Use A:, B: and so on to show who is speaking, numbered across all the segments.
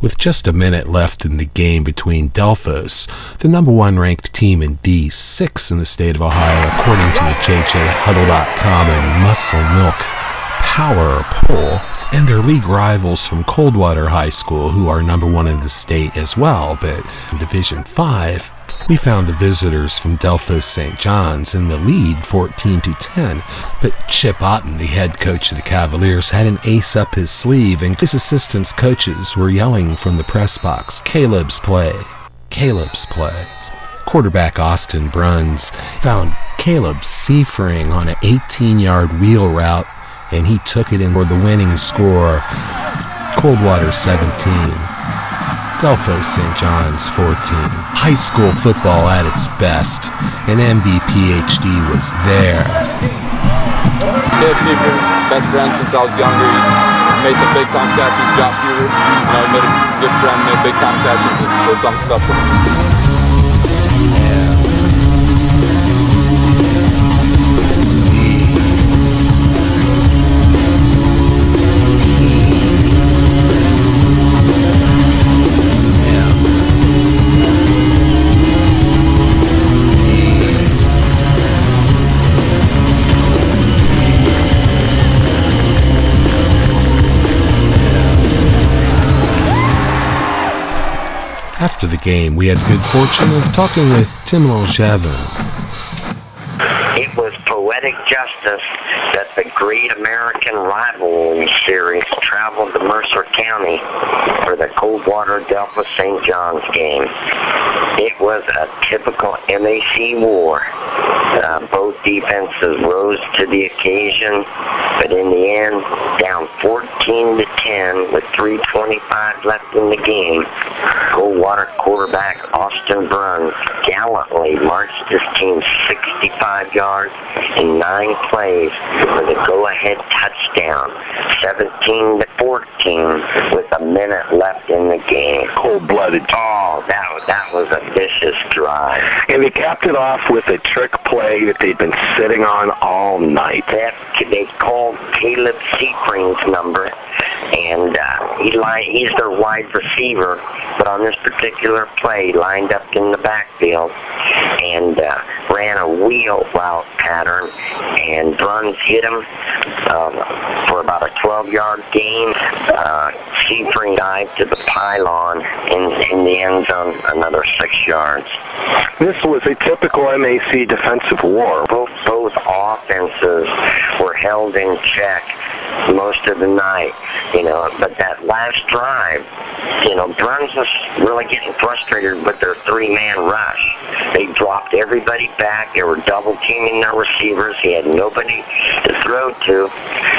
A: With just a minute left in the game between Delphos, the #1 ranked team in D6 in the state of Ohio, according to the JJHuddle.com and Muscle Milk Power Poll, and their league rivals from Coldwater High School, who are #1 in the state as well, but in Division 5, we found the visitors from Delphos St. John's in the lead 14-10, but Chip Otten, the head coach of the Cavaliers, had an ace up his sleeve, and his assistants coaches were yelling from the press box, "Caleb's play, Caleb's play." Quarterback Austin Bruns found Caleb Seifring on an 18-yard wheel route, and he took it in for the winning score. Coldwater 17. Delphos St. John's 14. High school football at its best, and MVPhd was there.
B: Caleb Seifring, best friend since I was younger. He made some big time catches. Josh Hubert, he made a good friend, made big time catches. It's something special.
A: After the game, we had the good fortune of talking with Tim Langevin.
C: It was poetic justice that the Great American Rivalry Series traveled to Mercer County for the Coldwater Delphos St. John's game. It was a typical MAC war. Both defenses rose to the occasion, but in the end, down 14-10 with 3:25 left in the game, Coldwater quarterback Austin Bruns gallantly marched his team 65 yards in 9 plays for the go-ahead touchdown, 17-14 with a minute left in the game.
D: Cold-blooded.
C: Oh, that was a vicious drive.
D: And they capped it off with a trick play that they'd been sitting on all night.
C: They called Caleb Seifring's number, and he's their wide receiver, but on this particular play, lined up in the backfield and ran a wheel route pattern, and Bruns hit him for about a 12-yard gain. Seifring dived to the pylon in the end zone, another 6 yards.
D: This was a typical MAC defensive war.
C: Both offenses were held in check most of the night, but that last drive, Bruns was really getting frustrated with their 3-man rush. They dropped everybody back. They were double-teaming their receivers. He had nobody to throw to,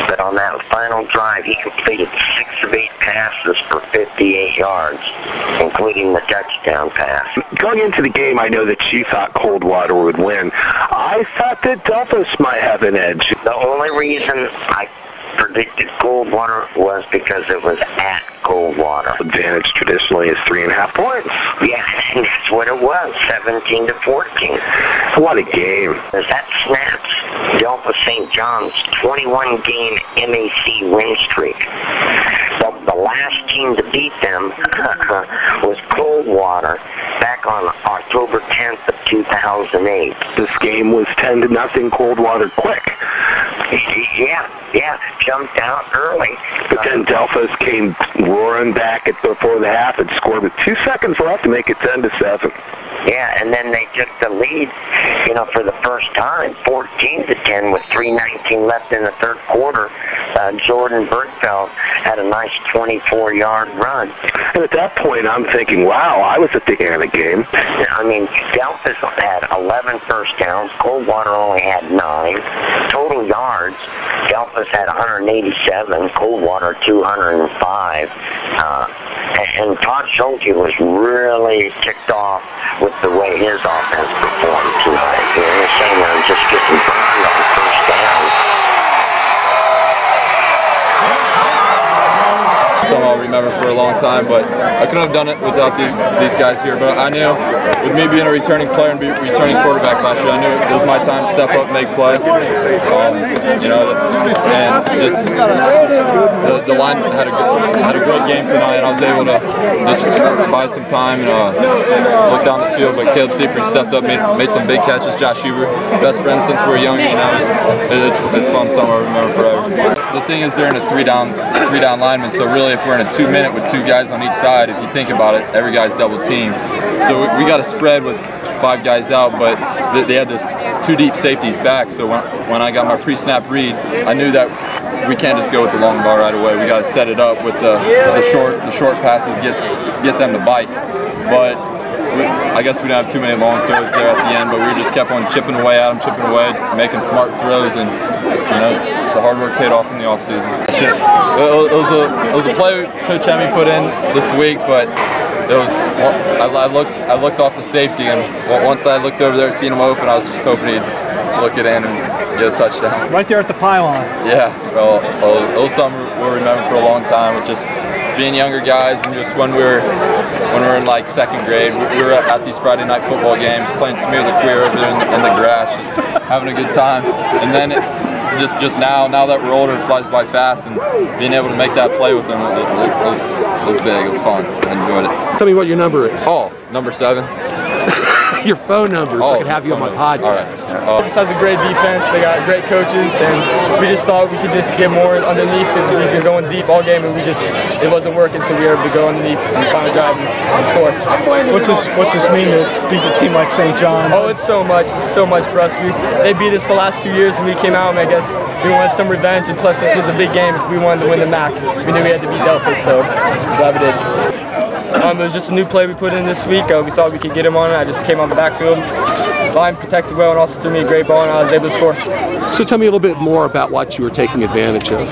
C: but on that final drive, he completed 6 of 8 passes for 58 yards, including the touchdown pass.
D: Going into the game, I know that you thought Coldwater would win. I thought that Delphos might have an edge.
C: The only reason I predicted Coldwater was because it was at Coldwater.
D: Advantage traditionally is 3.5 points.
C: Yeah, and that's what it was, 17-14.
D: What a game.
C: As that snaps Delphos St. John's 21-game MAC win streak. The last team to beat them was Coldwater back on October 10th of 2008.
D: This game was 10-0 Coldwater quick.
C: Yeah, jumped out early.
D: But then Delphos came roaring back before the half and scored with 2 seconds left to make it 10-7.
C: Yeah, and then they took the lead, for the first time, 14-10 with 3:19 left in the third quarter. Jordan Bergfeld had a nice 24-yard run.
D: And at that point, I'm thinking, wow, I was at the end of the game.
C: I mean, Delphos had 11 first downs. Coldwater only had 9. Total yards, Delphos had 187. Coldwater 205. And Todd Schulte was really ticked off with the way his offense performed tonight. He was saying they were just getting burned on first down.
B: So something I'll remember for a long time. But I couldn't have done it without these guys here. But I knew, with me being a returning player and returning quarterback last year, I knew it was my time to step up and make play. You know, and just the line had a great game tonight, and I was able to just buy some time and look down the field. But Caleb Seifert stepped up, made some big catches. Josh Huber, best friends since we were younger. You know, it's fun. Something I'll remember forever. The thing is, they're in a three down lineman. So really, if we're in a 2-minute with 2 guys on each side, if you think about it, every guy's double teamed. So we got a spread with 5 guys out, but they had this 2 deep safeties back. So when I got my pre-snap read, I knew that we can't just go with the long ball right away. We got to set it up with the short passes, get them to bite. But I guess we didn't have too many long throws there at the end, but we just kept on chipping away at them, making smart throws, and you know, the hard work paid off in the offseason. It was a play Coach Emmy put in this week, but it was. I looked off the safety, and once I looked over there, seeing him open, I was just hoping he'd look it in and get a touchdown.
E: Right there at the pylon.
B: Yeah, well, it was something we'll remember for a long time. With just being younger guys, and just when we were in like 2nd grade, we were at these Friday night football games, playing Smear the Queer over there in the grass, just having a good time. And then just now that we're older, it flies by fast, and being able to make that play with them was big. It was fun. I enjoyed it.
A: Tell me what your number is.
B: Oh, number 7.
A: Your phone number, so I can have you on my podcast.
F: Delphos has a great defense. They got great coaches, and we just thought we could just get more underneath because we've been going deep all game, and it wasn't working, so we were able to go underneath and final drive and score.
E: What's this mean to beat a team like St. John's?
F: Oh, it's so much. It's so much for us. They beat us the last 2 years, and we came out, and I guess we wanted some revenge, and plus this was a big game if we wanted to win the MAC. We knew we had to beat Delphos, so I'm glad we did. It was just a new play we put in this week. We thought we could get him on it. I just came on the backfield. Line protected well and also threw me a great ball, and I was able to score.
A: So tell me a little bit more about what you were taking advantage of.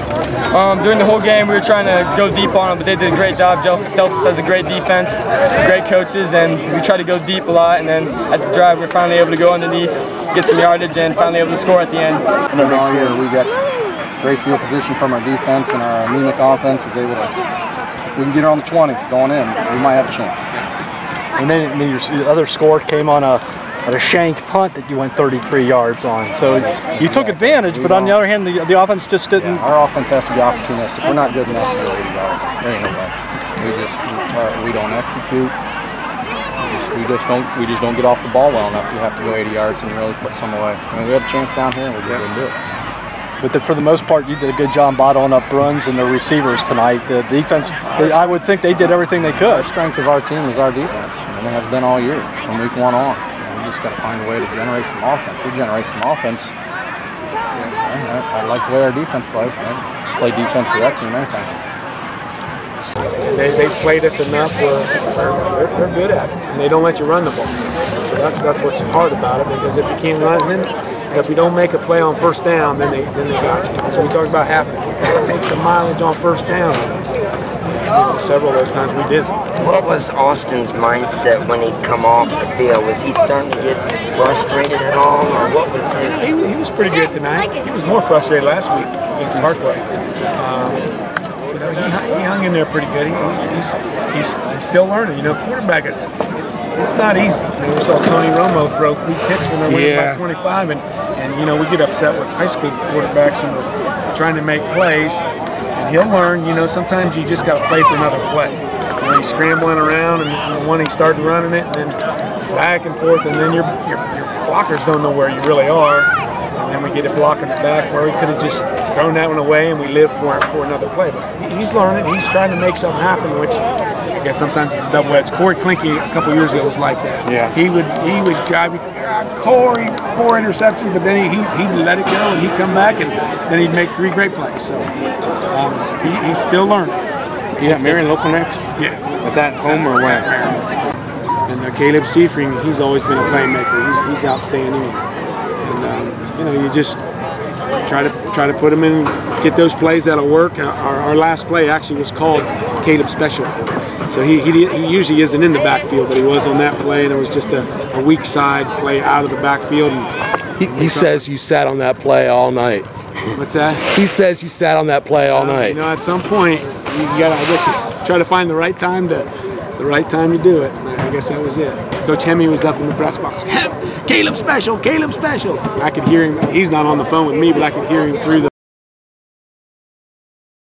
F: During the whole game, we were trying to go deep on them, but they did a great job. Delphos has a great defense, great coaches, and we tried to go deep a lot. And then at the drive, we were finally able to go underneath, get some yardage, and finally able to score at the end.
G: All year, we got great field position from our defense, and our anemic offense is able to. If we can get her on the 20 going in, we might have a chance.
E: And then your other score came on a shanked punt that you went 33 yards on. So you took advantage, but on the other hand, the offense just didn't.
G: Yeah, our offense has to be opportunistic. We're not good enough to go 80 yards. There ain't no way. We don't execute. We just don't get off the ball well enough. We have to go 80 yards and really put some away. I mean, we had a chance down here, and we didn't do it.
E: But for the most part, you did a good job bottling up runs and the receivers tonight. The defense, I would think they did everything they could.
G: The strength of our team is our defense, and it has been all year from week 1 on. We just got to find a way to generate some offense. We generate some offense. I like the way our defense plays. I play defense for that team anytime.
H: They played us enough where they're good at it, and they don't let you run the ball. So that's what's hard about it, because if you can't run, then if we don't make a play on 1st down, then they got you. So we talked about having to make some mileage on 1st down. Several of those times we did.
I: What was Austin's mindset when he'd come off the field? Was he starting to get frustrated at all, or what was his?
H: He was pretty good tonight. He was more frustrated last week against Parkway. He hung in there pretty good. He's still learning. You know, quarterback it's not easy. You know, we saw Tony Romo throw 3 picks when they're winning by 25, and you know, we get upset with high school quarterbacks who are trying to make plays. And he'll learn. You know, sometimes you just got to play for another play. You know, he's scrambling around, and when he started running it, and then back and forth, and then your blockers don't know where you really are. And then we get a block in the back where we could have just thrown that one away, and we live for another play. But he's learning. He's trying to make something happen, which I guess sometimes it's a double-edged. Corey Klinke a couple years ago was like that. Yeah. He would drive me, Corey, 4 interceptions, but then he'd let it go, and he'd come back, and then he'd make 3 great plays. So he's still learning.
J: You got Marion local next?
H: Yeah.
J: Is that home or where?
H: And Caleb Seifert, he's always been a playmaker. He's outstanding. And you know, you just try to put him in, get those plays that'll work. Our last play actually was called Caleb Special. So he usually isn't in the backfield, but he was on that play, and it was just a weak side play out of the backfield.
A: He says you sat on that play all night.
H: What's that?
A: He says you sat on that play all night.
H: You know, at some point, You got to, I guess, you try to find the right time to do it. And I guess that was it. Coach Hemme was up in the press box. Caleb special, Caleb special. I could hear him. He's not on the phone with me, but I could hear him through